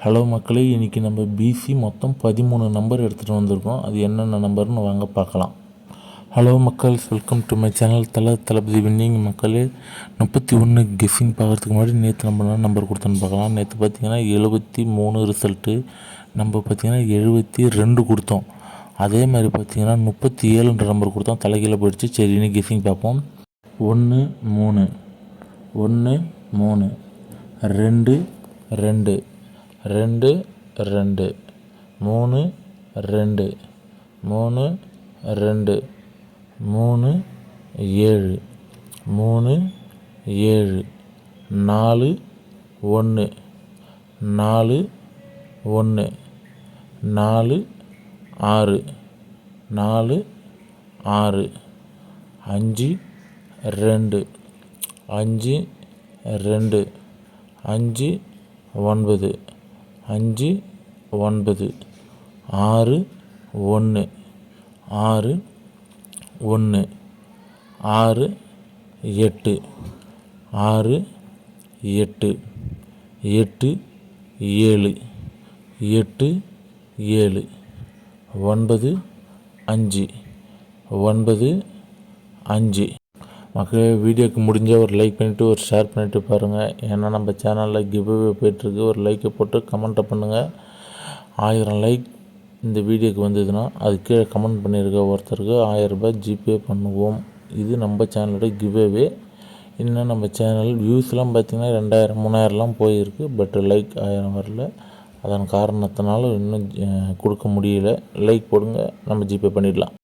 Hello மக்களே, இன்றைக்கி நம்ம பிசி மொத்தம் 13 நம்பர் எடுத்துகிட்டு வந்திருக்கோம். அது என்னென்ன நம்பர்னு வாங்க பார்க்கலாம். ஹலோ மக்கள்ஸ், welcome to my channel Thalapathy winning. மக்களே, 31 கெஸ்ஸிங் பார்க்குறதுக்கு முன்னாடி நேற்று நம்ம நம்பர் கொடுத்தோன்னு பார்க்கலாம். நேற்று பார்த்திங்கன்னா 73 ரிசல்ட்டு, நம்ம பார்த்திங்கன்னா 72 கொடுத்தோம். அதே மாதிரி பார்த்திங்கன்னா 37 நம்பர் கொடுத்தோம், தலைகீழ போயிடுச்சு. சரி, இன்னும் கெஸ்ஸிங் பார்ப்போம். 1 3 1 3 2 2 2 2 3 2 3 2 3 7 3 7 4 1 4 1 4 6 4 6 5 2 5 2 5 9 5 9 6 1 6 1 6 8 6 8 8 7 8 7 9 5 9 5. மக்களே, வீடியோக்கு முடிஞ்ச ஒரு லைக் பண்ணிவிட்டு ஒரு ஷேர் பண்ணிவிட்டு பாருங்கள். ஏன்னா நம்ம சேனலில் கிவ்அவே போய்ட்டுருக்கு. ஒரு லைக்கை போட்டு கமெண்ட்டை பண்ணுங்கள். 1000 லைக் இந்த வீடியோக்கு வந்ததுன்னா அது கீழே கமெண்ட் பண்ணியிருக்க ஒருத்தருக்கு 1000 ரூபாய் ஜிபே பண்ணுவோம். இது நம்ம சேனலோட கிவ்அவே. இன்னும் நம்ம சேனல் வியூஸ்லாம் பார்த்திங்கன்னா 2000 3000லாம் போயிருக்கு. பட் லைக் 1000 வரல. அதன் காரணத்தினால இன்னும் கொடுக்க முடியல. லைக் போடுங்க, நம்ம ஜிபே பண்ணிடலாம்.